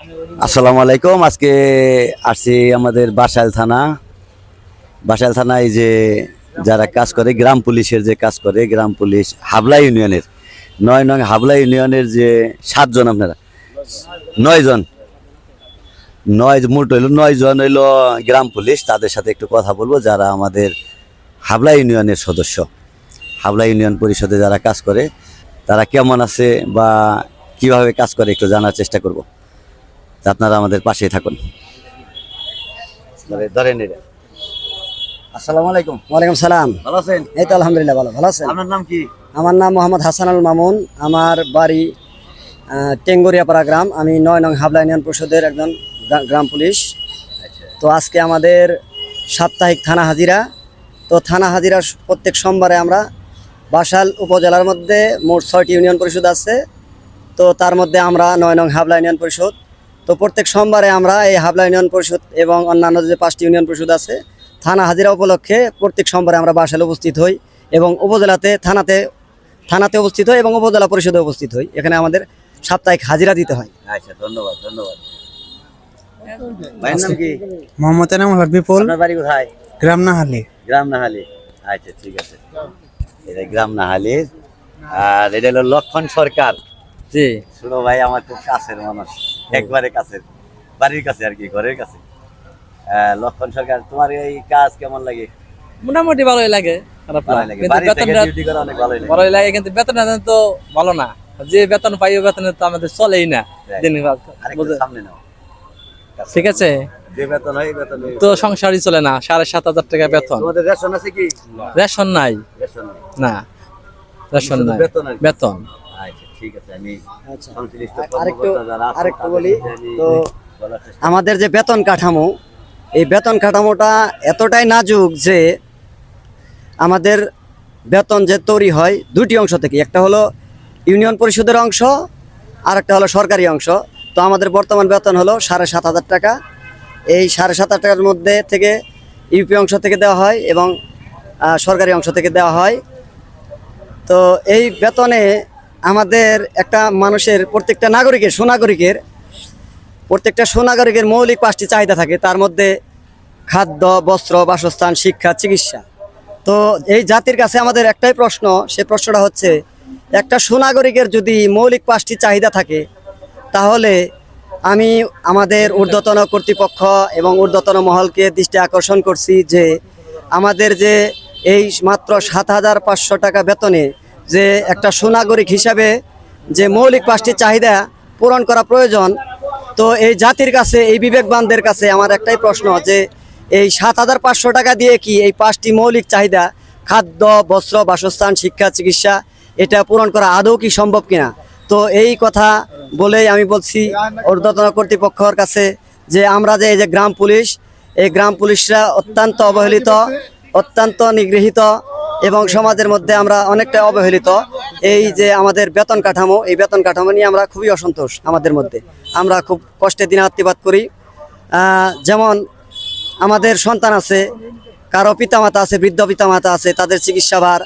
আসসালামু আলাইকুম। আজকে আসছি আমাদের বাসাইল থানায় যে যারা কাজ করে, গ্রাম পুলিশের যে কাজ করে, গ্রাম পুলিশ হাবলা ইউনিয়নের ৯ নং হাবলা ইউনিয়নের যে ৭ জন, আপনারা ৯ জন, মোট হইল ৯ জন হইল গ্রাম পুলিশ। তাদের সাথে একটু কথা বলবো, যারা আমাদের হাবলা ইউনিয়নের সদস্য, হাবলা ইউনিয়ন পরিষদে যারা কাজ করে, তারা কেমন আছে বা কিভাবে কাজ করে একটু জানার চেষ্টা করব। আপনারা আমাদের পাশেই থাকুন। ধরেন এটা। আসসালামু আলাইকুম। ওয়ালাইকুম সালাম। ভালো আছেন? এই তো আলহামদুলিল্লাহ ভালো আছেন? আপনার নাম কি? আমার নাম মোহাম্মদ হাসানুল মামুন। আমার বাড়ি টেঙ্গুরিয়াপাড়া গ্রাম। আমি ৯ নং হাবলা ইউনিয়ন পরিষদের একজন গ্রাম পুলিশ। তো আজকে আমাদের সাপ্তাহিক থানা হাজিরা। তো থানা হাজিরা প্রত্যেক সোমবারে আমরা বাসাইল উপজেলার মধ্যে মোট ৬টি ইউনিয়ন পরিষদ আছে। তো তার মধ্যে আমরা ৯ নং হাবলা ইউনিয়ন পরিষদ। তো প্রত্যেক সোমবারে আমরা এই হাবলা ইউনিয়ন পরিষদ এবং অন্যান্য যে 5টি ইউনিয়ন পরিষদ আছে, থানা হাজিরা উপলক্ষে প্রত্যেক সোমবারে আমরা বাসাইলে উপস্থিত হই এবং উপজেলাতে থানাতে উপস্থিত হই এবং উপজেলা পরিষদে উপস্থিত হই। এখানে আমাদের সাপ্তাহিক হাজিরা দিতে হয়। আচ্ছা, ধন্যবাদ। ভাইয়ের নাম কি? মোহাম্মদ এনামুল হক বিপুল। আপনার বাড়ি কোথায়? গ্রাম নাহালি। গ্রাম নাহালি। আচ্ছা, ঠিক আছে। এটা গ্রাম নাহালি। আর এটা হলো লক্ষণ সরকার। জি। শুনো ভাই, আমার খুব কাছের মানুষ, একবারে কাছের, বাড়ির কাছে আর কি, ঘরের কাছে। লক্ষণ সরকার, তোমার এই কাজ কেমন লাগে? মোটামুটি ভালোই লাগে, খারাপ না। ভালোই লাগে। কিন্তু বাড়ি থেকে বেতনটা ডিউটি করা অনেক ভালোই লাগে। ভালোই লাগে, কিন্তু বেতনটা তো ভালো না। যে বেতন পাই ওই বেতনে তো আমাদের চলেই না দিন। আরেকটু সামনে নাও। ঠিক আছে, যে বেতন হয়, বেতন তো সংসারই চলে না। 7,500 টাকা বেতন। তোমাদের রেশন আছে কি? রেশন নাই। রেশন নেই। না, রেশন নাই, বেতন আর কি। বেতন। আচ্ছা, ঠিক আছে। আমি আচ্ছা, সংশ্লিষ্ট আরেকটু কর্মকর্তা যারা আছেন, আরেকটু তাদের বলি। সাথে আমি তো বলার চেষ্টা আমাদের যে বেতন কাঠামো, এই বেতন কাঠামোটা এতটাই নাজুক যে আমাদের বেতন যে তৈরি হয় দুটি অংশ থেকে, একটা হলো ইউনিয়ন পরিষদের অংশ আর একটা হলো সরকারি অংশ। তো আমাদের বর্তমান বেতন হলো 7,500 টাকা। এই 7,500 টাকার মধ্যে থেকে ইউপি অংশ থেকে দেওয়া হয় এবং সরকারি অংশ থেকে দেওয়া হয়। তো এই বেতনে আমাদের একটা মানুষের প্রত্যেকটা সুনাগরিকের মৌলিক 5টি চাহিদা থাকে। তার মধ্যে খাদ্য, বস্ত্র, বাসস্থান, শিক্ষা, চিকিৎসা। তো এই জাতির কাছে আমাদের একটাই প্রশ্ন, সে প্রশ্নটা হচ্ছে, একটা সুনাগরিকের যদি মৌলিক 5টি চাহিদা থাকে, তাহলে আমি আমাদের ঊর্ধ্বতন কর্তৃপক্ষ এবং ঊর্ধ্বতন মহলকে দৃষ্টি আকর্ষণ করছি যে আমাদের যে এই মাত্র 7,500 টাকা বেতনে যে একটা সুনাগরিক হিসাবে যে মৌলিক 5টি চাহিদা পূরণ করা প্রয়োজন। তো এই জাতির কাছে, এই বিবেকবানদের কাছে আমার একটাই প্রশ্ন যে এই 7,500 টাকা দিয়ে কি এই 5টি মৌলিক চাহিদা, খাদ্য, বস্ত্র, বাসস্থান, শিক্ষা, চিকিৎসা, এটা পূরণ করা আদৌ কি সম্ভব কিনা? তো এই কথা বলেই আমি বলছি ঊর্ধ্বতন কর্তৃপক্ষের কাছে যে আমরা যে এই যে গ্রাম পুলিশ, এই গ্রাম পুলিশরা অত্যন্ত অবহেলিত, অত্যন্ত নিগৃহীত এবং সমাজের মধ্যে আমরা অনেকটা অবহেলিত। এই যে আমাদের বেতন কাঠামো, এই বেতন কাঠামো নিয়ে আমরা খুবই অসন্তোষ। আমাদের মধ্যে আমরা খুব কষ্টে দিনাতিপাত করি। যেমন আমাদের সন্তান আছে, কারো পিতামাতা আছে, বৃদ্ধ পিতামাতা আছে, তাদের চিকিৎসা ভার,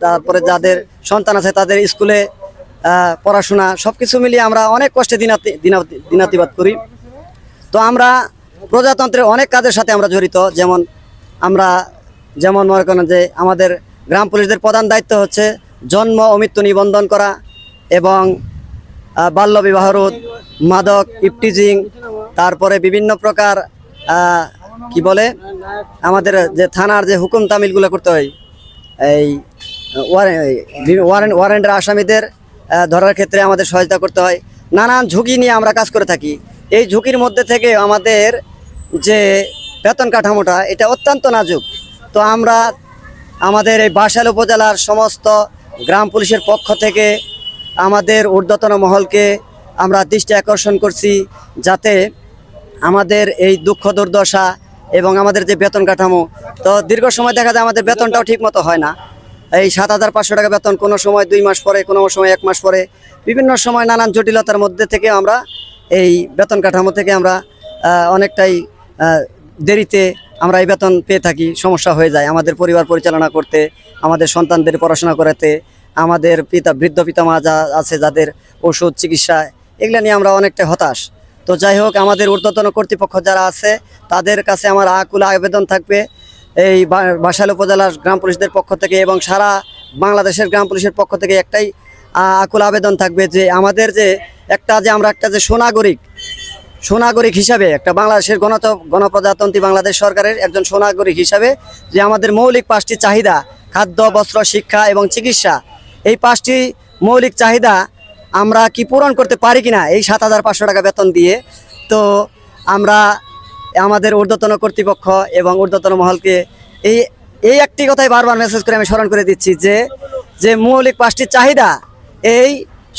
তারপরে যাদের সন্তান আছে তাদের স্কুলে পড়াশোনা, সব কিছু মিলিয়ে আমরা অনেক কষ্টে দিনাতিপাত করি। তো আমরা প্রজাতন্ত্রের অনেক কাজের সাথে আমরা জড়িত। যেমন মনে করেন যে আমাদের গ্রাম পুলিশদের প্রধান দায়িত্ব হচ্ছে জন্ম ও মৃত্যু নিবন্ধন করা এবং বাল্যবিবাহ রোধ, মাদক, ইফটিজিং, তারপরে বিভিন্ন প্রকার কি বলে আমাদের যে থানার যে হুকুম তামিলগুলো করতে হয়, এই ওয়ারেন্টের আসামিদের ধরার ক্ষেত্রে আমাদের সহায়তা করতে হয়। নানান ঝুঁকি নিয়ে আমরা কাজ করে থাকি। এই ঝুঁকির মধ্যে থেকে আমাদের যে বেতন কাঠামোটা, এটা অত্যন্ত নাজুক। তো আমরা আমাদের এই বাসাইল উপজেলার সমস্ত গ্রাম পুলিশের পক্ষ থেকে আমাদের ঊর্ধ্বতন মহলকে আমরা দৃষ্টি আকর্ষণ করছি, যাতে আমাদের এই দুঃখ দুর্দশা এবং আমাদের যে বেতন কাঠামো, তো দীর্ঘ সময় দেখা যায় আমাদের বেতনটাও ঠিক মতো হয় না। এই 7,500 টাকা বেতন কোনো সময় 2 মাস পরে, কোনো সময় 1 মাস পরে, বিভিন্ন সময় নানান জটিলতার মধ্যে থেকে আমরা এই বেতন কাঠামো থেকে আমরা অনেকটাই দেরিতে আমরা এই বেতন পেয়ে থাকি। সমস্যা হয়ে যায় আমাদের পরিবার পরিচালনা করতে, আমাদের সন্তানদের পড়াশোনা করাতে, আমাদের বৃদ্ধ পিতামা যা আছে যাদের ওষুধ চিকিৎসা এগুলো নিয়ে আমরা অনেকটা হতাশ। তো যাই হোক, আমাদের ঊর্ধ্বতন কর্তৃপক্ষ যারা আছে তাদের কাছে আমার আকুল আবেদন থাকবে, এই বাসাইল উপজেলার গ্রাম পুলিশদের পক্ষ থেকে এবং সারা বাংলাদেশের গ্রাম পুলিশের পক্ষ থেকে একটাই আকুল আবেদন থাকবে যে আমাদের যে আমরা একটা যে সোনাগরিক হিসাবে একটা বাংলাদেশের গণপ্রজাতন্ত্রী বাংলাদেশ সরকারের একজন সোনাগরিক হিসাবে যে আমাদের মৌলিক 5টি চাহিদা, খাদ্য, বস্ত্র, শিক্ষা এবং চিকিৎসা, এই 5টি মৌলিক চাহিদা আমরা কি পূরণ করতে পারি কিনা এই 7,500 টাকা বেতন দিয়ে। তো আমরা আমাদের ঊর্ধ্বতন কর্তৃপক্ষ এবং ঊর্ধ্বতন মহলকে এই একটি কথাই বারবার মেসেজ করে আমি স্মরণ করে দিচ্ছি যে মৌলিক 5টি চাহিদা এই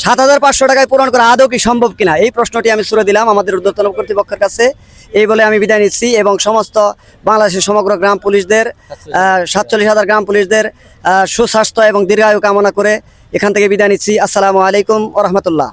7,500 টাকায় পূরণ করা আদৌ কি সম্ভব কিনা, এই প্রশ্নটি আমি ছুড়ে দিলাম আমাদের ঊর্ধ্বতন কর্তৃপক্ষের কাছে। এই বলে আমি বিদায় নিচ্ছি এবং সমস্ত বাংলাদেশের সমগ্র গ্রাম পুলিশদের 47,000 গ্রাম পুলিশদের সুস্বাস্থ্য এবং দীর্ঘায়ু কামনা করে এখান থেকে বিদায় নিচ্ছি। আসসালামু আলাইকুম ওয়া রাহমাতুল্লাহ।